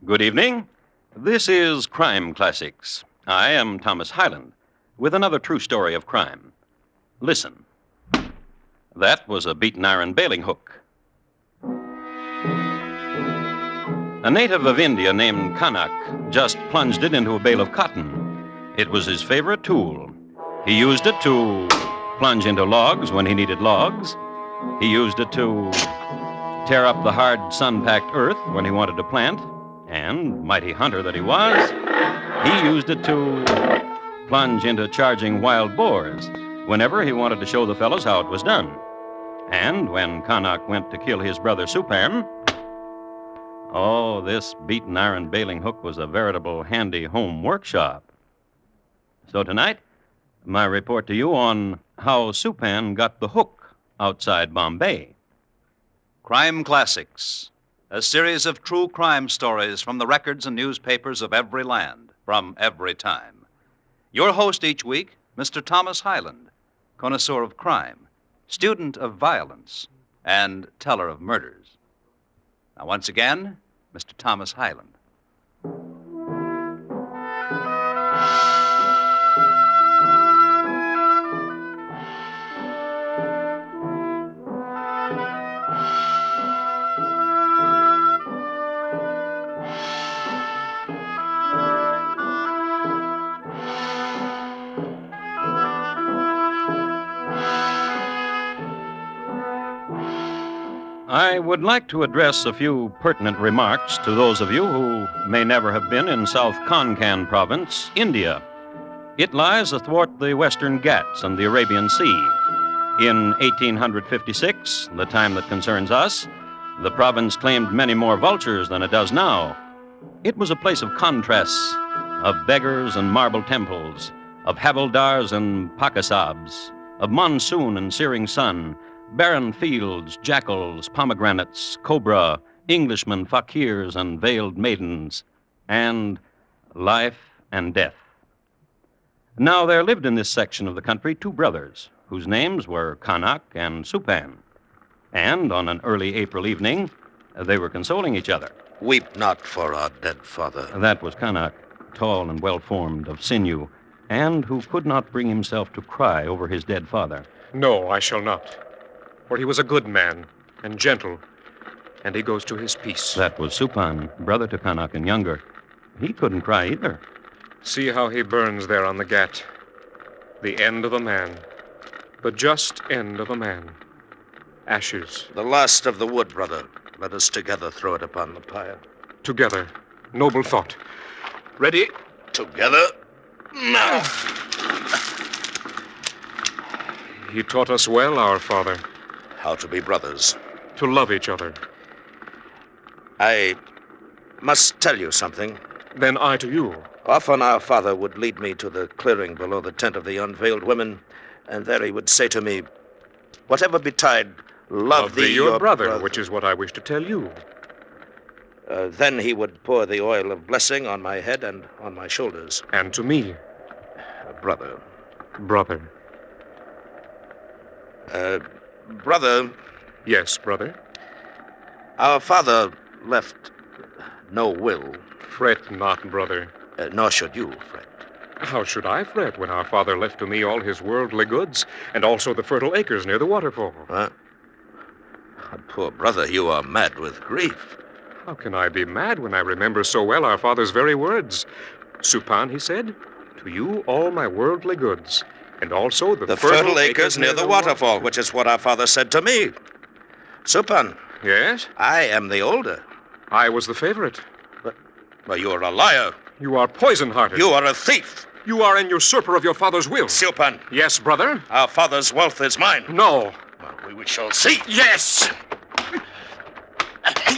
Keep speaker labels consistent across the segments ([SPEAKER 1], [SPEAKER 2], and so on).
[SPEAKER 1] Good evening. This is Crime Classics. I am Thomas Hyland with another true story of crime. Listen. That was a beaten iron bailing hook. A native of India named Kanak just plunged it into a bale of cotton. It was his favorite tool. He used it to plunge into logs when he needed logs. He used it to tear up the hard, sun-packed earth when he wanted to plant. And, mighty hunter that he was, he used it to plunge into charging wild boars whenever he wanted to show the fellows how it was done. And when Kanak went to kill his brother Supan, this beaten iron bailing hook was a veritable handy home workshop. So tonight, my report to you on how Supan got the hook outside Bombay.
[SPEAKER 2] Crime Classics, a series of true crime stories from the records and newspapers of every land, from every time. Your host each week, Mr. Thomas Hyland, connoisseur of crime, student of violence, and teller of murders. Now, once again, Mr. Thomas Hyland.
[SPEAKER 1] I would like to address a few pertinent remarks to those of you who may never have been in South Konkan province, India. It lies athwart the Western Ghats and the Arabian Sea. In 1856, the time that concerns us, the province claimed many more vultures than it does now. It was a place of contrasts, of beggars and marble temples, of havildars and pakasabs, of monsoon and searing sun, barren fields, jackals, pomegranates, cobra, Englishmen, fakirs, and veiled maidens, and life and death. Now, there lived in this section of the country two brothers, whose names were Kanak and Supan. And on an early April evening, they were consoling each other.
[SPEAKER 3] Weep not for our dead father.
[SPEAKER 1] That was Kanak, tall and well-formed, of sinew, and who could not bring himself to cry over his dead father.
[SPEAKER 4] No, I shall not. For he was a good man and gentle, and he goes to his peace.
[SPEAKER 1] That was Supan, brother to Kanak and younger. He couldn't cry either.
[SPEAKER 4] See how he burns there on the Ghat. The end of a man. The just end of a man. Ashes.
[SPEAKER 3] The last of the wood, brother. Let us together throw it upon the pyre.
[SPEAKER 4] Together. Noble thought. Ready?
[SPEAKER 3] Together? Now.
[SPEAKER 4] He taught us well, our father.
[SPEAKER 3] How to be brothers.
[SPEAKER 4] To love each other.
[SPEAKER 3] I must tell you something.
[SPEAKER 4] Then I to you.
[SPEAKER 3] Often our father would lead me to the clearing below the tent of the unveiled women, and there he would say to me, whatever betide, love thee,
[SPEAKER 4] your brother, which is what I wish to tell you.
[SPEAKER 3] Then he would pour the oil of blessing on my head and on my shoulders.
[SPEAKER 4] And to me.
[SPEAKER 3] Brother.
[SPEAKER 4] Brother.
[SPEAKER 3] Brother.
[SPEAKER 4] Yes, brother.
[SPEAKER 3] Our father left no will.
[SPEAKER 4] Fret not, brother.
[SPEAKER 3] Nor should you fret.
[SPEAKER 4] How should I fret when our father left to me all his worldly goods and also the fertile acres near the waterfall?
[SPEAKER 3] Huh? Poor brother, you are mad with grief.
[SPEAKER 4] How can I be mad when I remember so well our father's very words? Supan, he said, to you all my worldly goods, and also the
[SPEAKER 3] fertile acres near the waterfall, which is what our father said to me. Supan.
[SPEAKER 4] Yes?
[SPEAKER 3] I am the older.
[SPEAKER 4] I was the favorite.
[SPEAKER 3] But you are a liar.
[SPEAKER 4] You are poison-hearted.
[SPEAKER 3] You are a thief.
[SPEAKER 4] You are an usurper of your father's will.
[SPEAKER 3] Supan.
[SPEAKER 4] Yes, brother?
[SPEAKER 3] Our father's wealth is mine.
[SPEAKER 4] No.
[SPEAKER 3] Well, we shall see.
[SPEAKER 4] Yes!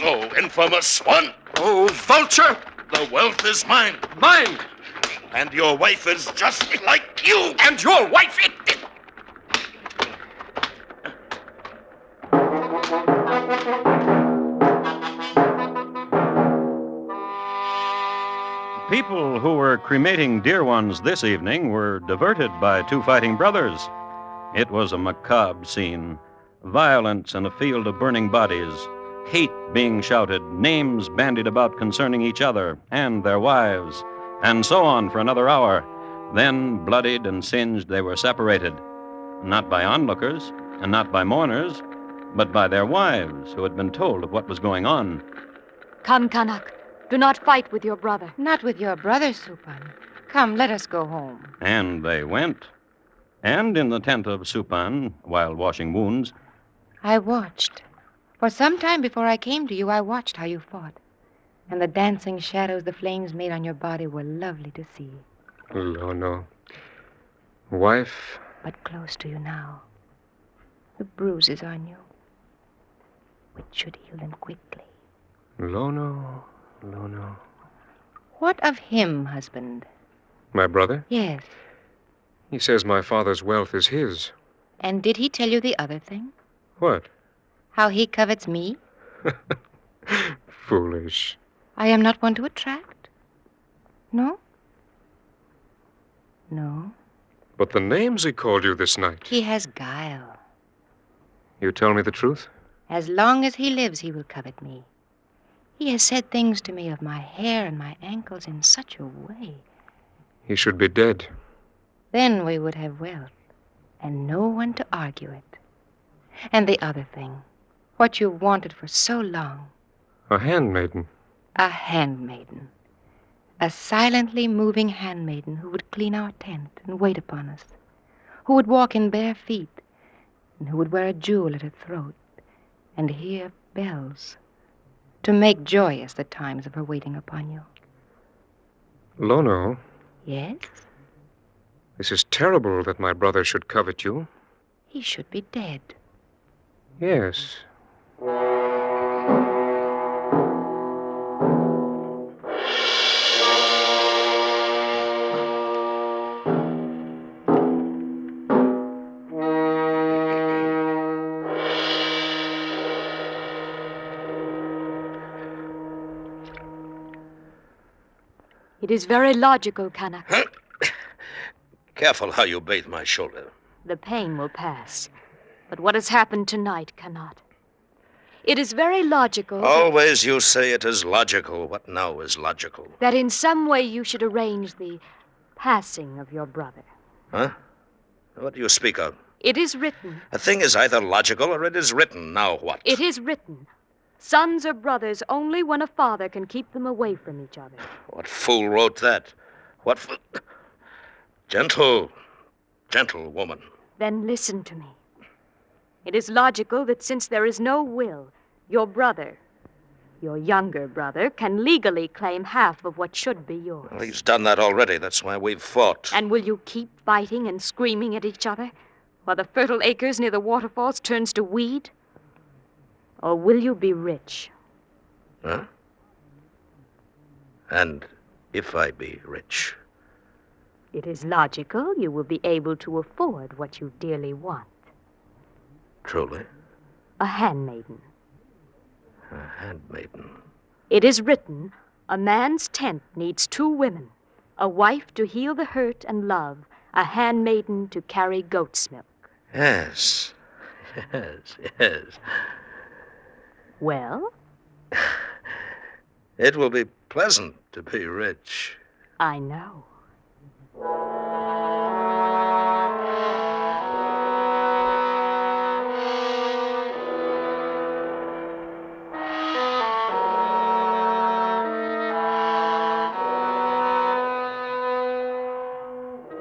[SPEAKER 3] Oh, infamous one.
[SPEAKER 4] Oh, vulture!
[SPEAKER 3] The wealth is mine.
[SPEAKER 4] Mine!
[SPEAKER 3] And your wife is just like you.
[SPEAKER 4] And your wife,
[SPEAKER 1] People who were cremating dear ones this evening were diverted by two fighting brothers. It was a macabre scene. Violence and a field of burning bodies. hate being shouted, names bandied about concerning each other and their wives, and so on for another hour. Then, bloodied and singed, they were separated, not by onlookers and not by mourners, but by their wives who had been told of what was going on.
[SPEAKER 5] Come, Kanak. Do not fight with your brother.
[SPEAKER 6] Not with your brother, Supan. Come, let us go home.
[SPEAKER 1] And they went. And in the tent of Supan, while washing wounds,
[SPEAKER 6] I watched. For some time before I came to you, I watched how you fought. And the dancing shadows the flames made on your body were lovely to see.
[SPEAKER 4] Lono. Wife.
[SPEAKER 6] But close to you now. The bruises on you, which should heal them quickly.
[SPEAKER 4] Lono.
[SPEAKER 6] What of him, husband?
[SPEAKER 4] My brother?
[SPEAKER 6] Yes.
[SPEAKER 4] He says my father's wealth is his.
[SPEAKER 6] And did he tell you the other thing?
[SPEAKER 4] What?
[SPEAKER 6] How he covets me?
[SPEAKER 4] Foolish.
[SPEAKER 6] I am not one to attract? No? No.
[SPEAKER 4] But the names he called you this night.
[SPEAKER 6] He has guile.
[SPEAKER 4] You tell me the truth?
[SPEAKER 6] As long as he lives, he will covet me. He has said things to me of my hair and my ankles in such a way.
[SPEAKER 4] He should be dead.
[SPEAKER 6] Then we would have wealth, and no one to argue it. And the other thing, what you wanted for so long.
[SPEAKER 4] A handmaiden.
[SPEAKER 6] A handmaiden. A silently moving handmaiden who would clean our tent and wait upon us, who would walk in bare feet, and who would wear a jewel at her throat and hear bells to make joyous the times of her waiting upon you.
[SPEAKER 4] Lono,
[SPEAKER 6] Yes?
[SPEAKER 4] this is terrible that my brother should covet you.
[SPEAKER 6] He should be dead.
[SPEAKER 4] Yes.
[SPEAKER 5] It is very logical, Kanak.
[SPEAKER 3] Careful how you bathe my shoulder.
[SPEAKER 5] The pain will pass. But what has happened tonight cannot. It is very logical
[SPEAKER 3] Always you say it is logical. What now is logical?
[SPEAKER 5] that in some way you should arrange the passing of your brother.
[SPEAKER 3] Huh? What do you speak of?
[SPEAKER 5] It is written.
[SPEAKER 3] A thing is either logical or it is written. Now what?
[SPEAKER 5] It is written. Sons are brothers only when a father can keep them away from each other.
[SPEAKER 3] What fool wrote that? What Gentle woman.
[SPEAKER 5] Then listen to me. It is logical that since there is no will, your brother, your younger brother, can legally claim half of what should be yours.
[SPEAKER 3] Well, he's done that already. That's why we've fought.
[SPEAKER 5] And will you keep fighting and screaming at each other while the fertile acres near the waterfalls turns to weed? Or will you be rich?
[SPEAKER 3] Huh? And if I be rich?
[SPEAKER 5] It is logical you will be able to afford what you dearly want.
[SPEAKER 3] Truly?
[SPEAKER 5] A handmaiden.
[SPEAKER 3] A handmaiden.
[SPEAKER 5] It is written, a man's tent needs 2 women, a wife to heal the hurt and love, a handmaiden to carry goat's milk.
[SPEAKER 3] Yes. Yes.
[SPEAKER 5] Well,
[SPEAKER 3] It will be pleasant to be rich.
[SPEAKER 5] I know.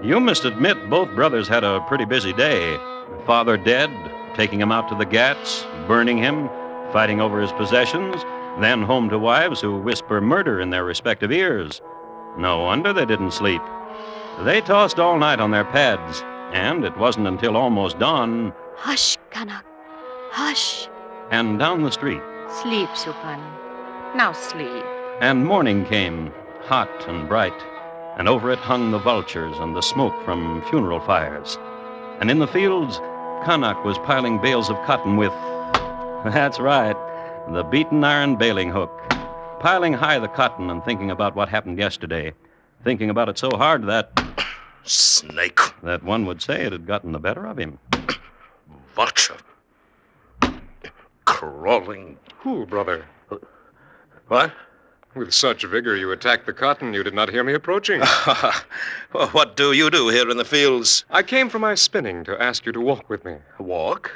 [SPEAKER 1] You must admit both brothers had a pretty busy day. Father dead, taking him out to the Ghats, burning him, fighting over his possessions, then home to wives who whisper murder in their respective ears. No wonder they didn't sleep. They tossed all night on their pads, and it wasn't until almost dawn,
[SPEAKER 5] Hush, Kanak. Hush.
[SPEAKER 1] and down the street,
[SPEAKER 6] Sleep, Supan. Now sleep.
[SPEAKER 1] and morning came, hot and bright, and over it hung the vultures and the smoke from funeral fires. And in the fields, Kanak was piling bales of cotton with, that's right, the beaten iron baling hook, piling high the cotton and thinking about what happened yesterday, thinking about it so hard that
[SPEAKER 3] Snake.
[SPEAKER 1] one would say it had gotten the better of him.
[SPEAKER 3] Vulture. Crawling
[SPEAKER 4] cool, brother.
[SPEAKER 3] What?
[SPEAKER 4] With such vigor you attacked the cotton, you did not hear me approaching.
[SPEAKER 3] Well, what do you do here in the fields?
[SPEAKER 4] I came from my spinning to ask you to walk with me.
[SPEAKER 3] Walk?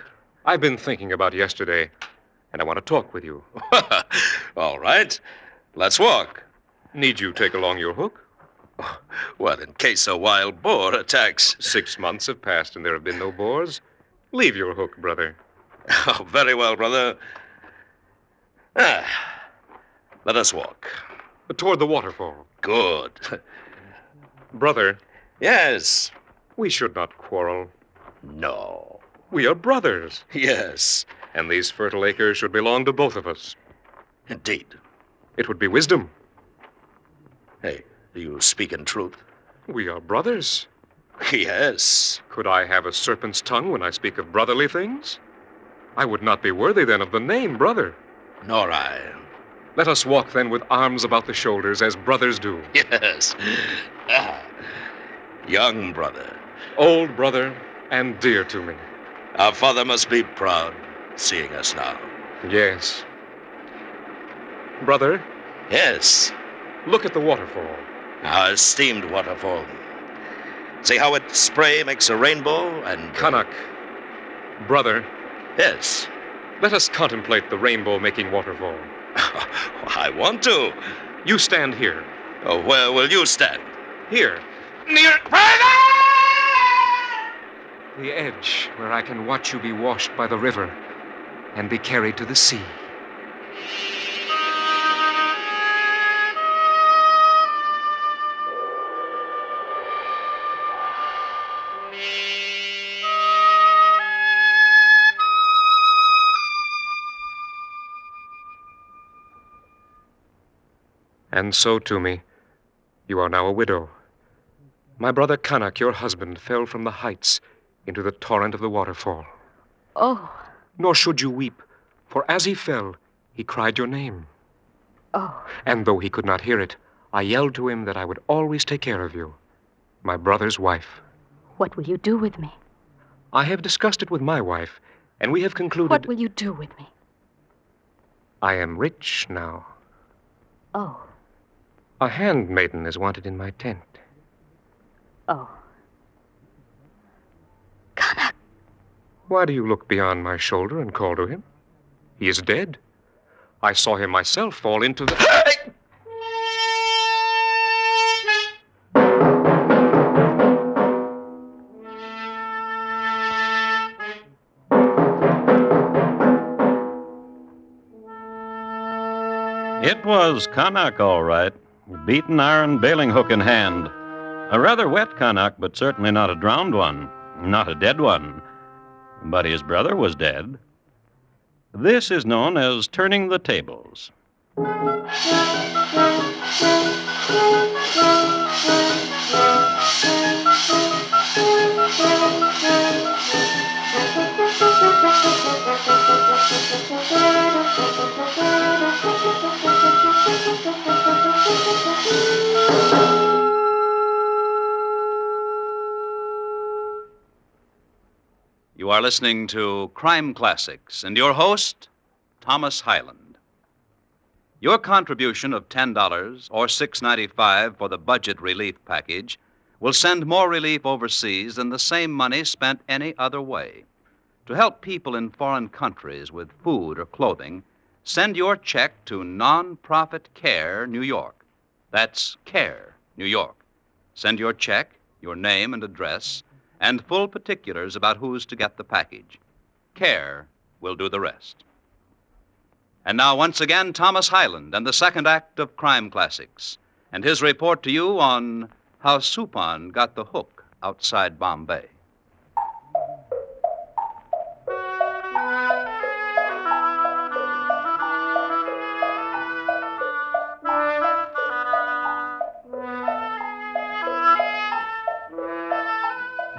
[SPEAKER 4] I've been thinking about yesterday, and I want to talk with you.
[SPEAKER 3] All right. Let's walk.
[SPEAKER 4] Need you take along your hook?
[SPEAKER 3] Well, in case a wild boar attacks.
[SPEAKER 4] 6 months have passed and there have been no boars. Leave your hook, brother.
[SPEAKER 3] Oh, very well, brother. Let us walk.
[SPEAKER 4] Toward the waterfall.
[SPEAKER 3] Good.
[SPEAKER 4] Brother,
[SPEAKER 3] Yes.
[SPEAKER 4] we should not quarrel.
[SPEAKER 3] No.
[SPEAKER 4] We are brothers,
[SPEAKER 3] Yes.
[SPEAKER 4] and these fertile acres should belong to both of us.
[SPEAKER 3] Indeed.
[SPEAKER 4] It would be wisdom.
[SPEAKER 3] Hey, do you speak in truth?
[SPEAKER 4] We are brothers.
[SPEAKER 3] Yes.
[SPEAKER 4] Could I have a serpent's tongue when I speak of brotherly things? I would not be worthy then of the name brother.
[SPEAKER 3] Nor I.
[SPEAKER 4] Let us walk then with arms about the shoulders as brothers do.
[SPEAKER 3] Yes. Young brother.
[SPEAKER 4] Old brother and dear to me.
[SPEAKER 3] Our father must be proud seeing us now.
[SPEAKER 4] Yes. Brother,
[SPEAKER 3] Yes.
[SPEAKER 4] look at the waterfall.
[SPEAKER 3] Our esteemed waterfall. See how its spray makes a rainbow and...
[SPEAKER 4] Kanak. Brother,
[SPEAKER 3] Yes.
[SPEAKER 4] let us contemplate the rainbow-making waterfall.
[SPEAKER 3] I want to.
[SPEAKER 4] You stand here.
[SPEAKER 3] Oh, where will you stand?
[SPEAKER 4] Here.
[SPEAKER 3] Near...
[SPEAKER 4] The edge where I can watch you be washed by the river and be carried to the sea. And so, to me, you are now a widow. My brother Kanak, your husband, fell from the heights into the torrent of the waterfall.
[SPEAKER 5] Oh,
[SPEAKER 4] Nor should you weep, for as he fell, he cried your name.
[SPEAKER 5] oh.
[SPEAKER 4] And though he could not hear it, I yelled to him that I would always take care of you, my brother's wife.
[SPEAKER 5] What will you do with me?
[SPEAKER 4] I have discussed it with my wife, and we have concluded...
[SPEAKER 5] What will you do with me?
[SPEAKER 4] I am rich now.
[SPEAKER 5] Oh,
[SPEAKER 4] A handmaiden is wanted in my tent.
[SPEAKER 5] oh. Kanak.
[SPEAKER 4] Why do you look beyond my shoulder and call to him? He is dead. I saw him myself fall into the...
[SPEAKER 1] It was Kanak, all right. Beaten iron bailing hook in hand. A rather wet Kanak, but certainly not a drowned one. Not a dead one. But his brother was dead. This is known as turning the tables.
[SPEAKER 2] You are listening to Crime Classics and your host, Thomas Hyland. Your contribution of $10 or $6.95 for the budget relief package will send more relief overseas than the same money spent any other way. To help people in foreign countries with food or clothing, send your check to Nonprofit Care, New York. That's Care, New York. Send your check, your name and address, and full particulars about who's to get the package. Care will do the rest. And now, once again, Thomas Hyland and the second act of Crime Classics, and his report to you on how Supan got the hook outside Bombay.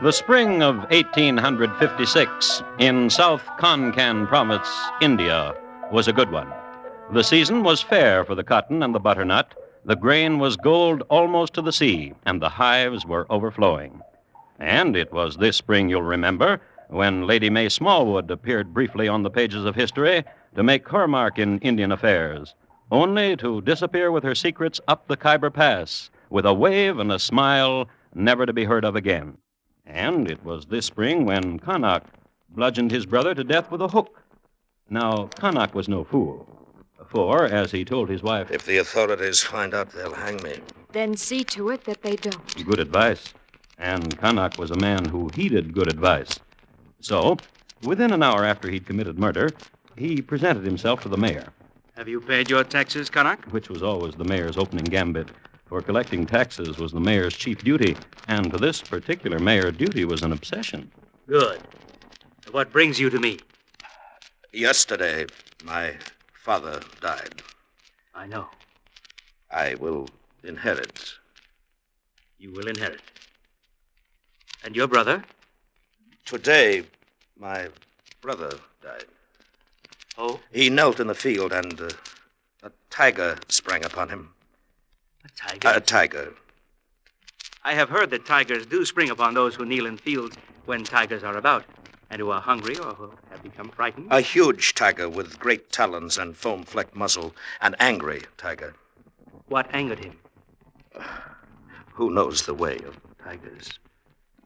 [SPEAKER 1] The spring of 1856 in South Konkan province, India, was a good one. The season was fair for the cotton and the butternut. The grain was gold almost to the sea, and the hives were overflowing. And it was this spring, you'll remember, when Lady May Smallwood appeared briefly on the pages of history to make her mark in Indian affairs, only to disappear with her secrets up the Khyber Pass with a wave and a smile never to be heard of again. And it was this spring when Connacht bludgeoned his brother to death with a hook. Now, Connacht was no fool, for, as he told his wife,
[SPEAKER 3] If the authorities find out, they'll hang me.
[SPEAKER 5] Then see to it that they don't.
[SPEAKER 1] good advice. And Connacht was a man who heeded good advice. So, within an hour after he'd committed murder, he presented himself to the mayor,
[SPEAKER 7] Have you paid your taxes, Connacht?
[SPEAKER 1] which was always the mayor's opening gambit, for collecting taxes was the mayor's chief duty, and to this particular mayor, duty was an obsession.
[SPEAKER 7] Good. What brings you to me?
[SPEAKER 3] Yesterday, my father died.
[SPEAKER 7] I know.
[SPEAKER 3] I will inherit.
[SPEAKER 7] You will inherit. And your brother?
[SPEAKER 3] Today, my brother died.
[SPEAKER 7] Oh,
[SPEAKER 3] He knelt in the field, and a tiger sprang upon him.
[SPEAKER 7] a tiger.
[SPEAKER 3] A tiger.
[SPEAKER 7] I have heard that tigers do spring upon those who kneel in fields when tigers are about, and who are hungry or who have become frightened.
[SPEAKER 3] A huge tiger with great talons and foam-flecked muzzle. An angry tiger.
[SPEAKER 7] What angered him?
[SPEAKER 3] Who knows the way of tigers?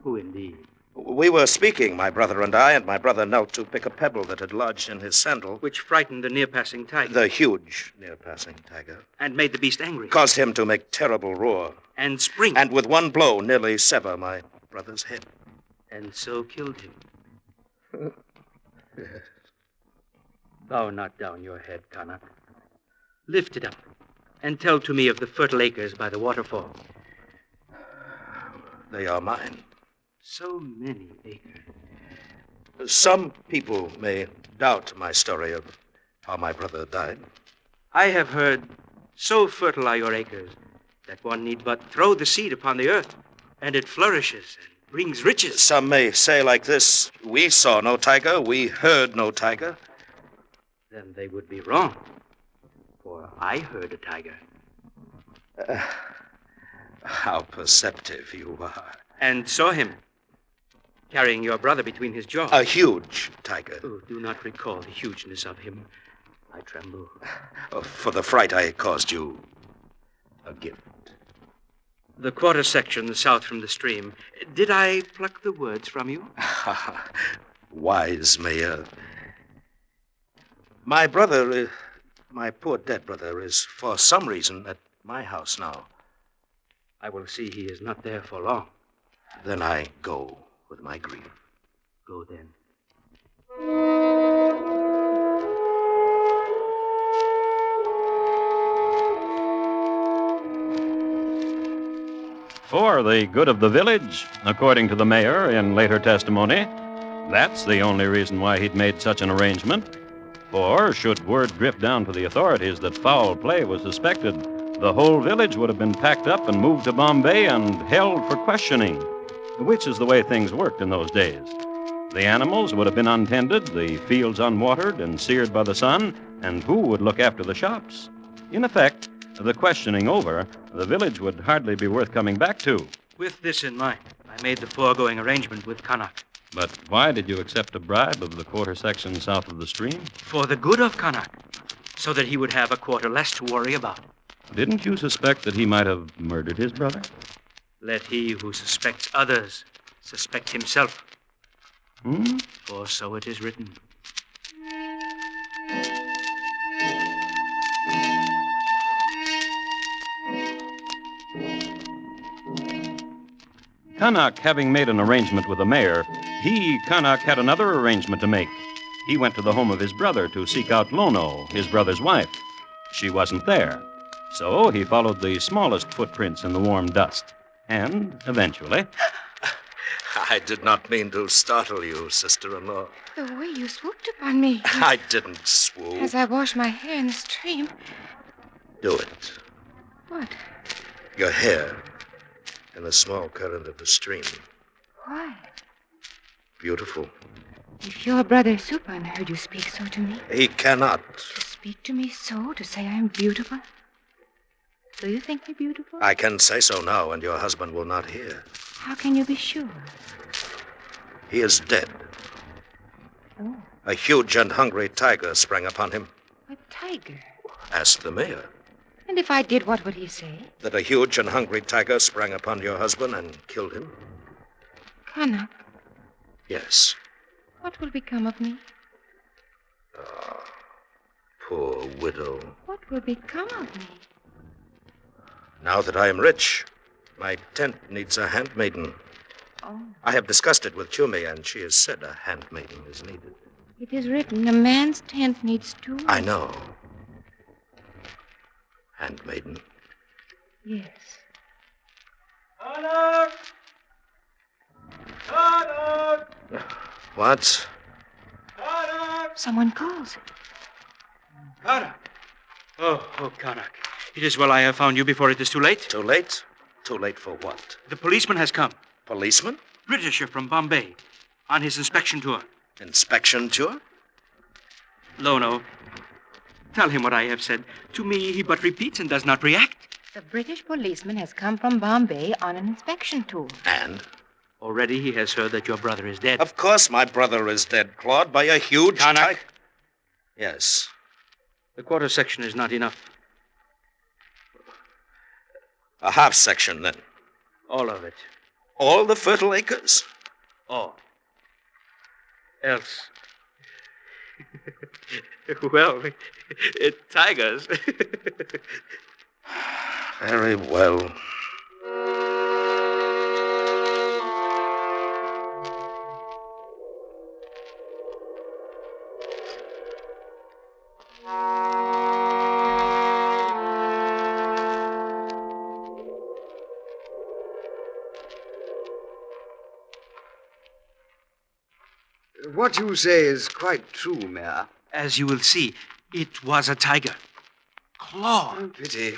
[SPEAKER 7] Who indeed?
[SPEAKER 3] We were speaking, my brother and I, and my brother knelt to pick a pebble that had lodged in his sandal.
[SPEAKER 7] Which frightened the near-passing tiger.
[SPEAKER 3] The huge near-passing tiger.
[SPEAKER 7] And made the beast angry.
[SPEAKER 3] Caused him to make terrible roar.
[SPEAKER 7] And spring.
[SPEAKER 3] And with one blow, nearly sever my brother's head.
[SPEAKER 7] And so killed him. Bow not down your head, Connacht. Lift it up, and tell to me of the fertile acres by the waterfall.
[SPEAKER 3] They are mine.
[SPEAKER 7] So many acres.
[SPEAKER 3] Some people may doubt my story of how my brother died.
[SPEAKER 7] I have heard so fertile are your acres that one need but throw the seed upon the earth, and it flourishes and brings riches.
[SPEAKER 3] Some may say like this, we saw no tiger, we heard no tiger.
[SPEAKER 7] Then they would be wrong, for I heard a tiger.
[SPEAKER 3] How perceptive you are.
[SPEAKER 7] And saw him, carrying your brother between his jaws.
[SPEAKER 3] A huge tiger.
[SPEAKER 7] Oh, do not recall the hugeness of him. I tremble.
[SPEAKER 3] For the fright I caused you, a gift.
[SPEAKER 7] The quarter section south from the stream. Did I pluck the words from you?
[SPEAKER 3] Wise mayor. My brother, my poor dead brother, is for some reason at my house now.
[SPEAKER 7] I will see he is not there for long.
[SPEAKER 3] Then I go with my grief.
[SPEAKER 7] Go then.
[SPEAKER 1] For the good of the village, according to the mayor in later testimony, that's the only reason why he'd made such an arrangement. For, should word drip down to the authorities that foul play was suspected, the whole village would have been packed up and moved to Bombay and held for questioning, which is the way things worked in those days. The animals would have been untended, the fields unwatered and seared by the sun, and who would look after the shops? In effect, the questioning over, the village would hardly be worth coming back to.
[SPEAKER 7] With this in mind, I made the foregoing arrangement with Connacht.
[SPEAKER 1] But why did you accept a bribe of the quarter section south of the stream?
[SPEAKER 7] For the good of Connacht, so that he would have a quarter less to worry about.
[SPEAKER 1] Didn't you suspect that he might have murdered his brother?
[SPEAKER 7] Let he who suspects others suspect himself. For so it is written.
[SPEAKER 1] Connacht, having made an arrangement with the mayor, Connacht, had another arrangement to make. He went to the home of his brother to seek out Lono, his brother's wife. She wasn't there. So he followed the smallest footprints in the warm dust. And eventually...
[SPEAKER 3] I did not mean to startle you, sister-in-law.
[SPEAKER 6] The way you swooped upon me.
[SPEAKER 3] I didn't swoop.
[SPEAKER 6] As I wash my hair in the stream.
[SPEAKER 3] Do it.
[SPEAKER 6] What?
[SPEAKER 3] Your hair in the small current of the stream.
[SPEAKER 6] Why?
[SPEAKER 3] Beautiful.
[SPEAKER 6] If your brother Supan heard you speak so to me.
[SPEAKER 3] He cannot.
[SPEAKER 6] To speak to me so, to say I'm beautiful. Do you think me beautiful?
[SPEAKER 3] I can say so now, and your husband will not hear.
[SPEAKER 6] How can you be sure?
[SPEAKER 3] He is dead.
[SPEAKER 6] Oh,
[SPEAKER 3] A huge and hungry tiger sprang upon him.
[SPEAKER 6] a tiger.
[SPEAKER 3] Ask the mayor.
[SPEAKER 6] And if I did, what would he say?
[SPEAKER 3] That a huge and hungry tiger sprang upon your husband and killed him?
[SPEAKER 6] Connor,
[SPEAKER 3] Yes.
[SPEAKER 6] what will become of me?
[SPEAKER 3] Poor widow.
[SPEAKER 6] What will become of me?
[SPEAKER 3] Now that I am rich, my tent needs a handmaiden.
[SPEAKER 6] Oh,
[SPEAKER 3] I have discussed it with Chumi, and she has said a handmaiden is needed.
[SPEAKER 6] it is written, a man's tent needs two.
[SPEAKER 3] I know. Handmaiden.
[SPEAKER 6] Yes.
[SPEAKER 3] What?
[SPEAKER 6] Someone calls.
[SPEAKER 7] Karak. Oh, Karak. It is well I have found you before it is too late.
[SPEAKER 3] Too late? Too late for what?
[SPEAKER 7] The policeman has come.
[SPEAKER 3] Policeman?
[SPEAKER 7] Britisher from Bombay. On his inspection tour.
[SPEAKER 3] Inspection tour?
[SPEAKER 7] Lono, tell him what I have said. To me, he but repeats and does not react.
[SPEAKER 6] The British policeman has come from Bombay on an inspection tour.
[SPEAKER 3] And?
[SPEAKER 7] Already he has heard that your brother is dead.
[SPEAKER 3] Of course my brother is dead, Claude, by a huge
[SPEAKER 7] Kanak.
[SPEAKER 3] Yes.
[SPEAKER 7] The quarter section is not enough.
[SPEAKER 3] A half section, then.
[SPEAKER 7] All of it.
[SPEAKER 3] All the fertile acres?
[SPEAKER 7] All. Else. Well, tigers.
[SPEAKER 3] Very well.
[SPEAKER 8] What you say is quite true, Mayor.
[SPEAKER 7] As you will see, it was a tiger. Claw.
[SPEAKER 8] Oh, pity.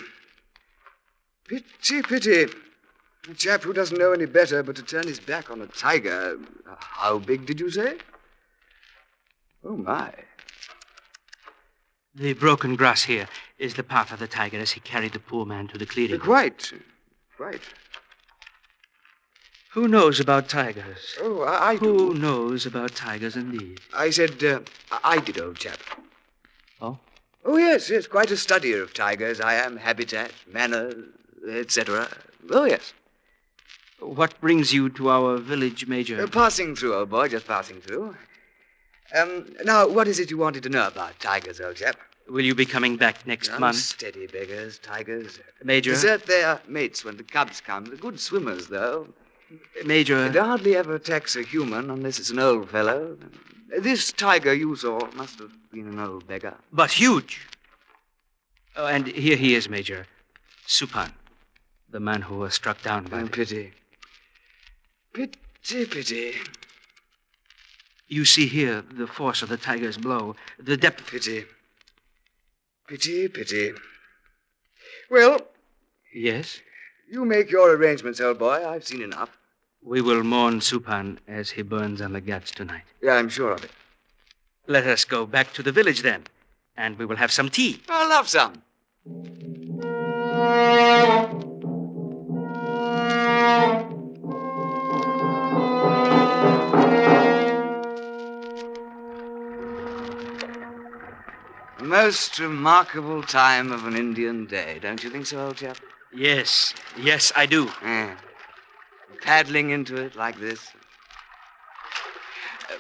[SPEAKER 8] Pity. A chap who doesn't know any better but to turn his back on a tiger. How big did you say? Oh, my.
[SPEAKER 7] The broken grass here is the path of the tiger as he carried the poor man to the clearing.
[SPEAKER 8] Quite.
[SPEAKER 7] Who knows about tigers?
[SPEAKER 8] Oh, I do.
[SPEAKER 7] Who knows about tigers indeed?
[SPEAKER 8] I said, I did, old chap.
[SPEAKER 7] Oh?
[SPEAKER 8] Oh, yes, quite a studier of tigers. I am habitat, manners, etc. Oh, yes.
[SPEAKER 7] What brings you to our village, Major?
[SPEAKER 8] Passing through, old boy, just passing through. Now, what is it you wanted to know about tigers, old chap?
[SPEAKER 7] Will you be coming back next month?
[SPEAKER 8] Steady beggars, tigers.
[SPEAKER 7] Major?
[SPEAKER 8] Desert their mates when the cubs come. They're good swimmers, though.
[SPEAKER 7] Major?
[SPEAKER 8] It hardly ever attacks a human unless it's an old fellow. This tiger you saw must have been an old beggar.
[SPEAKER 7] But huge. Oh, and here he is, Major. Supan, the man who was struck down by...
[SPEAKER 8] Pity. Pity.
[SPEAKER 7] You see here the force of the tiger's blow, the depth...
[SPEAKER 8] Pity. Well...
[SPEAKER 7] Yes?
[SPEAKER 8] You make your arrangements, old boy. I've seen enough.
[SPEAKER 7] We will mourn Supan as he burns on the Ghats tonight.
[SPEAKER 8] Yeah, I'm sure of it.
[SPEAKER 7] Let us go back to the village then, and we will have some tea.
[SPEAKER 8] I'll have some. A most remarkable time of an Indian day, don't you think so, old chap?
[SPEAKER 7] Yes, I do.
[SPEAKER 8] Yeah. Paddling into it like this.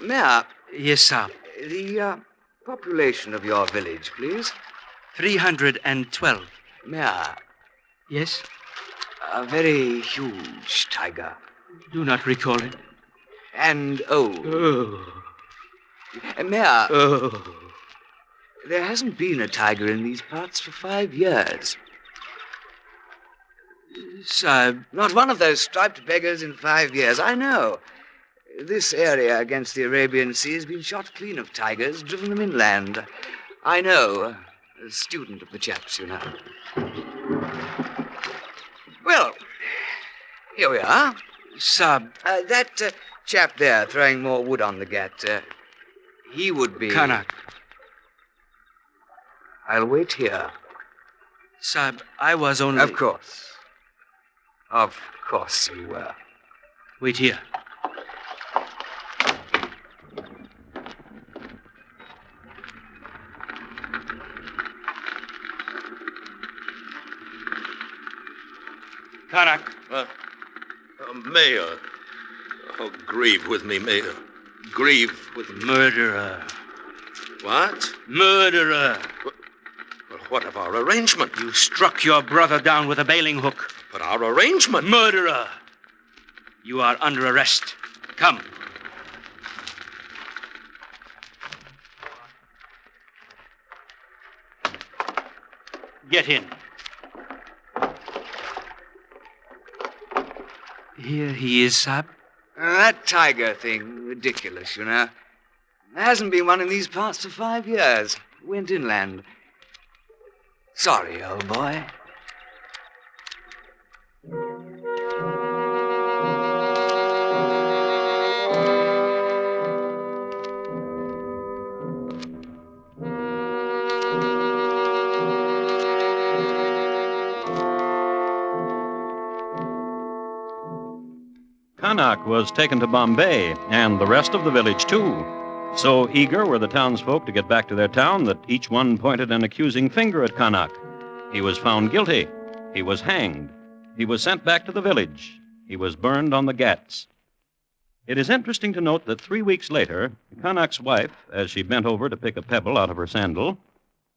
[SPEAKER 8] Mayor,
[SPEAKER 7] Yes, sir.
[SPEAKER 8] the population of your village, please.
[SPEAKER 7] 312.
[SPEAKER 8] Mayor,
[SPEAKER 7] Yes?
[SPEAKER 8] a very huge tiger.
[SPEAKER 7] Do not recall it.
[SPEAKER 8] And old.
[SPEAKER 7] Oh.
[SPEAKER 8] Mayor,
[SPEAKER 7] Oh.
[SPEAKER 8] there hasn't been a tiger in these parts for 5 years.
[SPEAKER 7] Sahib,
[SPEAKER 8] Not one of those striped beggars in 5 years, I know. This area against the Arabian Sea has been shot clean of tigers, driven them inland. I know. A student of the chaps, you know. Well, here we are.
[SPEAKER 7] Sahib,
[SPEAKER 8] That chap there throwing more wood on the Ghat, he would be...
[SPEAKER 7] Kanak.
[SPEAKER 8] I'll wait here.
[SPEAKER 7] Sahib, I was only...
[SPEAKER 8] Of course. Of course you were.
[SPEAKER 7] Wait here. Karak.
[SPEAKER 3] Mayor. Oh, grieve with me, Mayor. Grieve with me.
[SPEAKER 7] Murderer.
[SPEAKER 3] What?
[SPEAKER 7] Murderer.
[SPEAKER 3] Well, what of our arrangement?
[SPEAKER 7] You struck your brother down with a bailing hook.
[SPEAKER 3] But our arrangement?
[SPEAKER 7] Murderer. You are under arrest. Come. Get in. Here he is, Sab.
[SPEAKER 8] That tiger thing, ridiculous, you know. There hasn't been one in these parts for 5 years. Went inland. Sorry, old boy.
[SPEAKER 1] Kanak was taken to Bombay, and the rest of the village, too. So eager were the townsfolk to get back to their town that each one pointed an accusing finger at Kanak. He was found guilty. He was hanged. He was sent back to the village. He was burned on the Ghats. It is interesting to note that 3 weeks later, Kanak's wife, as she bent over to pick a pebble out of her sandal,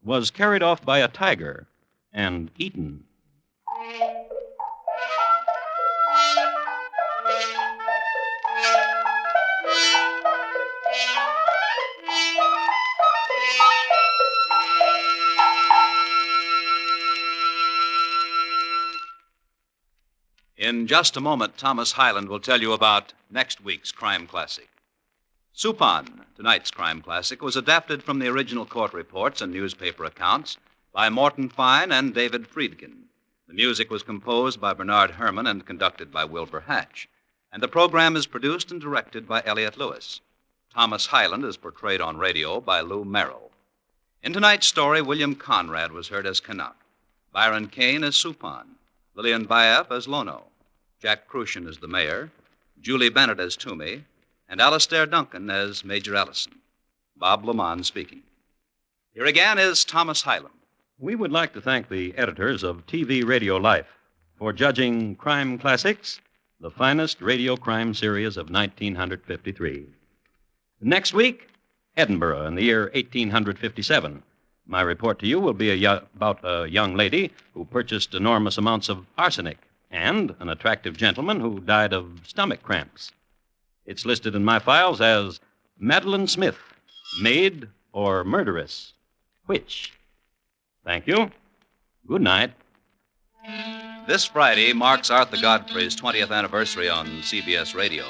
[SPEAKER 1] was carried off by a tiger and eaten.
[SPEAKER 2] In just a moment, Thomas Hyland will tell you about next week's crime classic. Supan, tonight's crime classic, was adapted from the original court reports and newspaper accounts by Morton Fine and David Friedkin. The music was composed by Bernard Herrmann and conducted by Wilbur Hatch. And the program is produced and directed by Elliott Lewis. Thomas Hyland is portrayed on radio by Lou Merrill. In tonight's story, William Conrad was heard as Kanak, Byron Kane as Supan, Lillian Baeff as Lono, Jack Crucian as the mayor, Julie Bennett as Toomey, and Alistair Duncan as Major Ellison. Bob Lamont speaking. Here again is Thomas Hyland.
[SPEAKER 1] We would like to thank the editors of TV Radio Life for judging Crime Classics, the finest radio crime series of 1953. Next week, Edinburgh in the year 1857. My report to you will be about a young lady who purchased enormous amounts of arsenic and an attractive gentleman who died of stomach cramps. It's listed in my files as Madeline Smith, maid or murderess. Which? Thank you. Good night.
[SPEAKER 2] This Friday marks Arthur Godfrey's 20th anniversary on CBS Radio.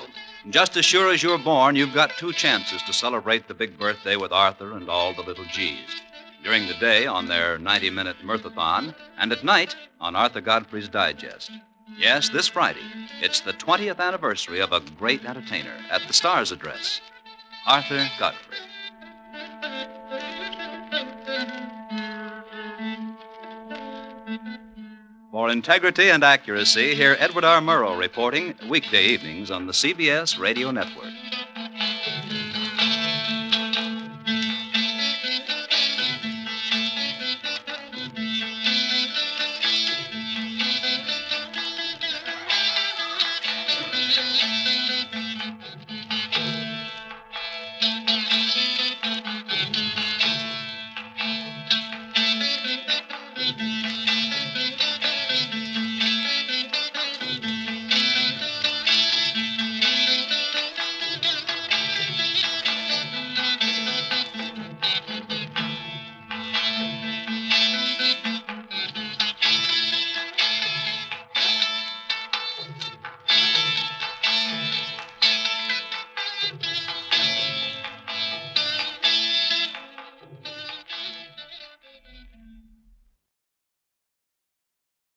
[SPEAKER 2] And just as sure as you're born, you've got 2 chances to celebrate the big birthday with Arthur and all the little G's. During the day on their 90-minute Mirthathon, and at night on Arthur Godfrey's Digest. Yes, this Friday, it's the 20th anniversary of a great entertainer at the Star's address, Arthur Godfrey. For integrity and accuracy, hear Edward R. Murrow reporting weekday evenings on the CBS Radio Network.